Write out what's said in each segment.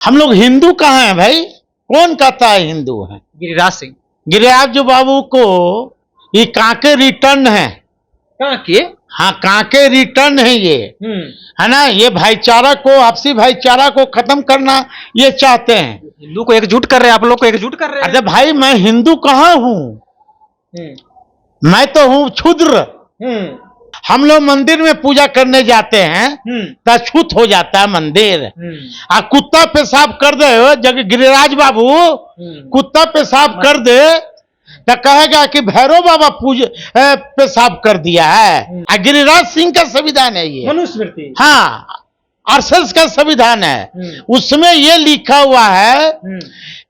हम लोग हिंदू कहाँ हैं भाई? कौन कहता है हिंदू है? गिरिराज सिंह। गिरिराज बाबू को ये कांके रिटर्न है। कहाँ के? हाँ, कांके रिटर्न है ये, है ना। ये भाईचारा को, आपसी भाईचारा को खत्म करना ये चाहते हैं। हिंदू को एकजुट कर रहे हैं, आप लोग को एकजुट कर रहे हैं। अरे भाई, मैं हिंदू कहाँ हूँ? मैं तो हूँ क्षुद्र। हम लोग मंदिर में पूजा करने जाते हैं तो छूत हो जाता है मंदिर। आ कुत्ता पेशाब कर दे, जब गिरिराज बाबू कुत्ता पेशाब कर दे तो कहेगा कि भैरव बाबा पेशाब कर दिया है। गिरिराज सिंह का संविधान है ये, मनुस्मृति। हाँ, आरएसएस का संविधान है। उसमें ये लिखा हुआ है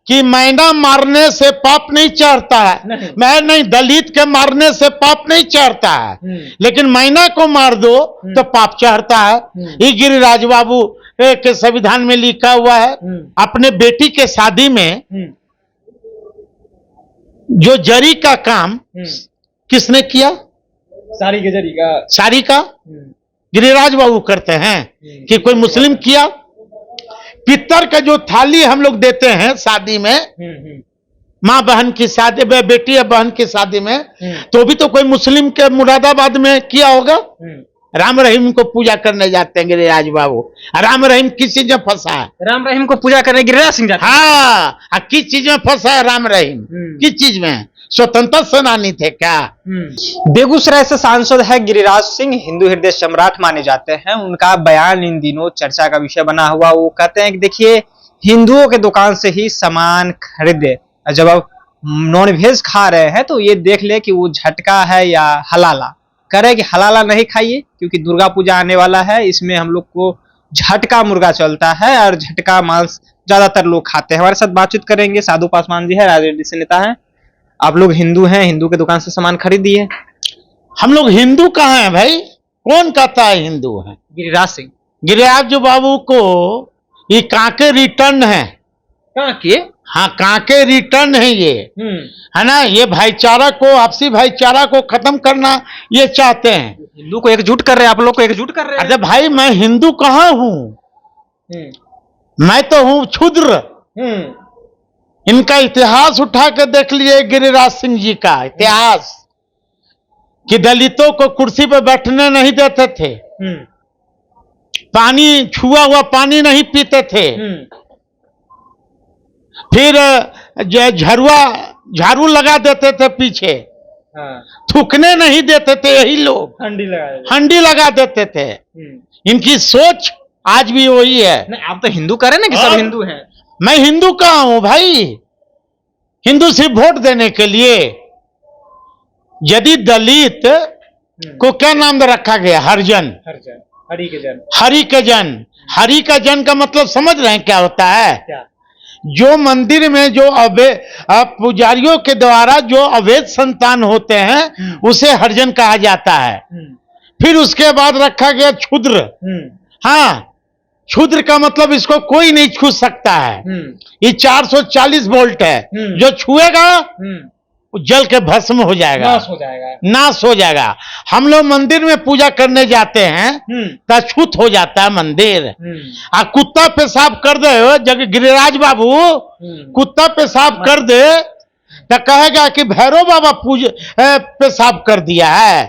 कि मैना मारने से पाप नहीं चढ़ता है। मैं नहीं, दलित के मारने से पाप नहीं चढ़ता है, लेकिन मैना को मार दो तो पाप चढ़ता है। ये गिरिराज बाबू के संविधान में लिखा हुआ है। अपने बेटी के शादी में जो जरी का काम किसने किया? साड़ी के जरी का। साड़ी का गिरिराज बाबू करते हैं कि कोई मुस्लिम किया? पित्तर का जो थाली हम लोग देते हैं शादी में, माँ बहन की शादी में, बेटी या बहन की शादी में, तो भी तो कोई मुस्लिम के मुरादाबाद में किया होगा। राम रहीम को पूजा करने जाते हैं गिरिराज बाबू। राम रहीम किस चीज में फंसा है? राम रहीम को पूजा करने गिरिराज सिंह जाते हैं। हाँ, किस चीज में फंसा है राम रहीम? किस चीज में? स्वतंत्रता सेनानी थे क्या? बेगूसराय से सांसद है गिरिराज सिंह, हिंदू हृदय सम्राट माने जाते हैं। उनका बयान इन दिनों चर्चा का विषय बना हुआ। वो कहते हैं कि देखिए, हिंदुओं के दुकान से ही सामान खरीदे, जब आप नॉन वेज खा रहे हैं तो ये देख ले कि वो झटका है या हलाला। कह रहे कि हलाला नहीं खाइए क्योंकि दुर्गा पूजा आने वाला है, इसमें हम लोग को झटका मुर्गा चलता है और झटका मांस ज्यादातर लोग खाते हैं। हमारे साथ बातचीत करेंगे साधु पासवान जी है, राजनीति से नेता है। आप लोग हिंदू हैं, हिंदू के दुकान से सामान खरीदिए। हम लोग हिंदू कहाँ हैं भाई? कौन कहता है हिंदू है? गिरिराज सिंह। गिरिराज बाबू को ये कांके रिटर्न है। कहाँ के? हाँ, कांके रिटर्न है ये, है ना। ये भाईचारा को, आपसी भाईचारा को खत्म करना ये चाहते हैं। हिंदू को एकजुट कर रहे हैं, आप लोग को एकजुट कर रहे हैं। अरे भाई, मैं हिंदू कहाँ हूँ? मैं तो हूँ क्षुद्र। इनका इतिहास उठा के देख लिए गिरिराज सिंह जी का इतिहास, कि दलितों को कुर्सी पे बैठने नहीं देते थे, पानी, छुआ हुआ पानी नहीं पीते थे, फिर झाड़ू लगा देते थे पीछे, थूकने नहीं देते थे यही लोग, हंडी लगा देते थे। इनकी सोच आज भी वही है। नहीं, आप तो हिंदू कह रहे हैं ना कि सब हिंदू हैं। मैं हिंदू कहाँ हूं भाई? हिंदू सिर्फ वोट देने के लिए। यदि दलित को क्या नाम रखा गया? हरिजन। हरि के जन। हरि के जन। हरि का जन का मतलब समझ रहे हैं क्या होता है? क्या? जो मंदिर में जो पुजारियों के द्वारा जो अवैध संतान होते हैं उसे हरिजन कहा जाता है। फिर उसके बाद रखा गया क्षुद्र। हाँ, क्षुद्र का मतलब इसको कोई नहीं छू सकता है। ये 440 वोल्ट है, जो छुएगा जल के भस्म हो जाएगा, नाश हो जाएगा, नाश हो जाएगा। हम लोग मंदिर में पूजा करने जाते हैं तो छूत हो जाता है मंदिर। आ कुत्ता पेशाब कर दे, जब गिरिराज बाबू कुत्ता पेशाब कर दे तो कहेगा कि भैरव बाबा पेशाब कर दिया है।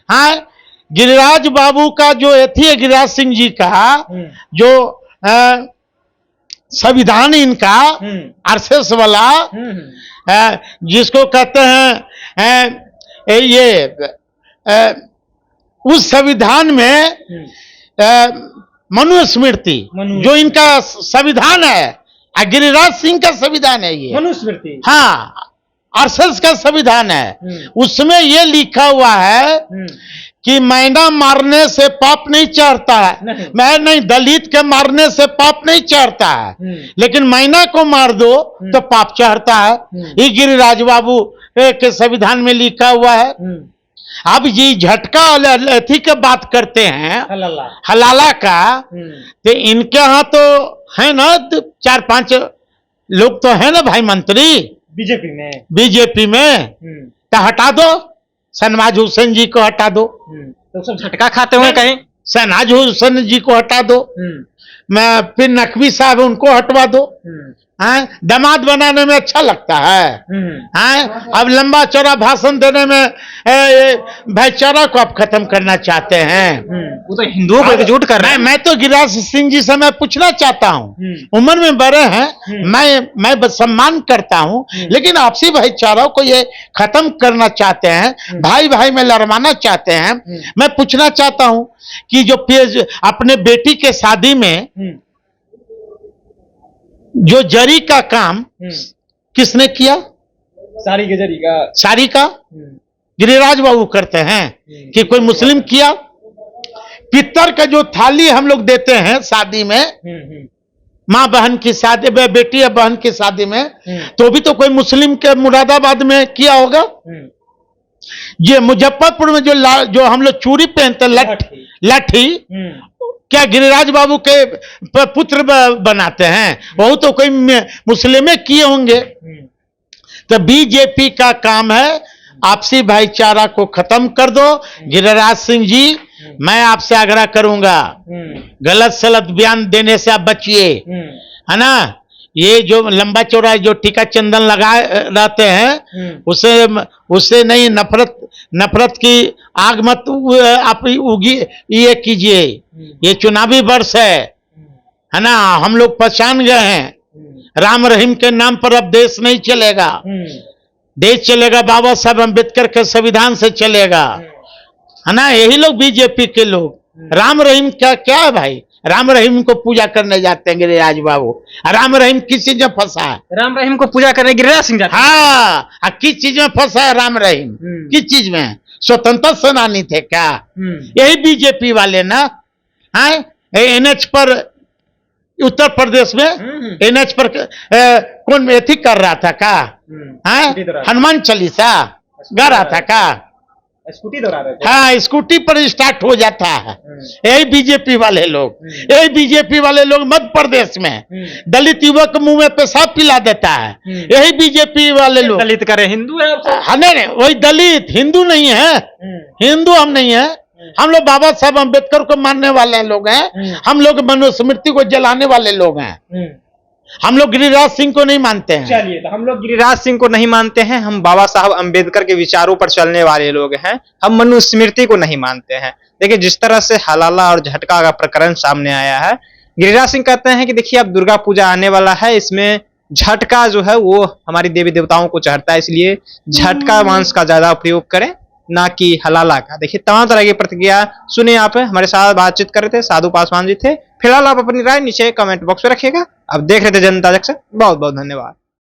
हाँ, गिरिराज बाबू का जो एथी है, गिरिराज सिंह जी का जो संविधान इनका आरएसएस वाला, जिसको कहते हैं ये, उस संविधान में मनुस्मृति जो इनका संविधान है, गिरिराज सिंह का संविधान है ये, मनुस्मृति। हाँ, आरएसएस का संविधान है। उसमें ये लिखा हुआ है कि मैना मारने से पाप नहीं चढ़ता है। मैं नहीं, दलित के मारने से पाप नहीं चढ़ता है, लेकिन मैना को मार दो तो पाप चढ़ता है। ये गिरिराज बाबू के संविधान में लिखा हुआ है। अब ये झटका अथी की बात करते हैं, हलाला का, तो इनके यहाँ तो है ना 4-5 लोग तो है ना भाई मंत्री बीजेपी में, तो हटा दो। शहनाज हुसैन जी को हटा दो, तो सब झटका खाते हुए कहीं। शहनाज हुसैन जी को हटा दो, मैं फिर नकवी साहब उनको हटवा दो। हैं, दामाद बनाने में अच्छा लगता है। हैं, अब लंबा चौड़ा भाषण देने में भाईचारा को आप खत्म करना चाहते हैं। वो तो हिंदुओं को एकजुट कर रहे हैं। मैं तो गिरिराज सिंह जी से मैं पूछना चाहता हूँ, उम्र में बड़े हैं, मैं बस सम्मान करता हूँ, लेकिन आपसी भाईचारा को ये खत्म करना चाहते हैं, भाई भाई में लड़वाना चाहते हैं। मैं पूछना चाहता हूँ कि जो अपने बेटी के शादी में जो जरी का काम किसने किया? साड़ी के जरी का। साड़ी का गिरिराज बाबू करते हैं कि कोई मुस्लिम किया? पित्तर का जो थाली हम लोग देते हैं शादी में, माँ बहन की शादी में, बेटी या बहन की शादी में, तो भी तो कोई मुस्लिम के मुरादाबाद में किया होगा। ये मुजफ्फरपुर में जो हम लोग चूड़ी पहनते लाठी, क्या गिरिराज बाबू के पुत्र बनाते हैं? वो तो कोई मुस्लिम किए होंगे। तो बीजेपी का काम है आपसी भाईचारा को खत्म कर दो। गिरिराज सिंह जी, मैं आपसे आग्रह करूंगा, गलत सलत बयान देने से आप बचिए, है ना। ये जो लंबा चौड़ा जो टीका चंदन लगाए रहते हैं, उससे नहीं, नफरत की आग मत आप उगी ये कीजिए। ये चुनावी वर्ष है ना। हम लोग पहचान गए हैं, राम रहीम के नाम पर अब देश नहीं चलेगा। देश चलेगा बाबा साहब अम्बेडकर के संविधान से चलेगा, है ना। यही लोग बीजेपी के लोग राम रहीम क्या है भाई? राम रहीम को पूजा करने जाते हैं गिरिराज बाबू। राम रहीम किस चीज में फंसा है? राम रहीम को पूजा करने गिरिराज सिंह जाते हैं। हाँ, किस चीज में फंसा है राम रहीम? किस चीज में? स्वतंत्रता सेनानी थे क्या? यही बीजेपी वाले ना। हाँ, एनएच पर उत्तर प्रदेश में एनएच पर कौन एथी कर रहा था का? हनुमान चालीसा गा रहा था का? स्कूटी दौड़ा रहे थे। हाँ, स्कूटी पर स्टार्ट हो जाता है। यही बीजेपी वाले लोग, यही बीजेपी वाले लोग मध्य प्रदेश में दलित युवक मुंह में पेशाब पिला देता है। यही बीजेपी वाले लोग। दलित करे हिंदू है आप? नहीं, वही दलित, हिंदू नहीं है। हिंदू हम नहीं है। हम लोग बाबा साहब अम्बेडकर को मानने वाले लोग हैं। हम लोग मनुस्मृति को जलाने वाले लोग हैं। हम लोग गिरिराज सिंह को नहीं मानते हैं। चलिए, तो हम लोग गिरिराज सिंह को नहीं मानते हैं, हम बाबा साहब अंबेडकर के विचारों पर चलने वाले लोग हैं। हम मनुस्मृति को नहीं मानते हैं। देखिए, जिस तरह से हलाला और झटका का प्रकरण सामने आया है, गिरिराज सिंह कहते हैं कि देखिए, अब दुर्गा पूजा आने वाला है, इसमें झटका जो है वो हमारी देवी देवताओं को चढ़ता है, इसलिए झटका मांस का ज्यादा प्रयोग करें, ना कि हलाला का। देखिए, तमाम तरह की प्रतिक्रिया सुने। आप हमारे साथ बातचीत कर रहे थे साधु पासवान जी थे। फिलहाल आप अपनी राय नीचे कमेंट बॉक्स में रखिएगा। अब देख रहे थे जनता जंक्शन। बहुत बहुत धन्यवाद।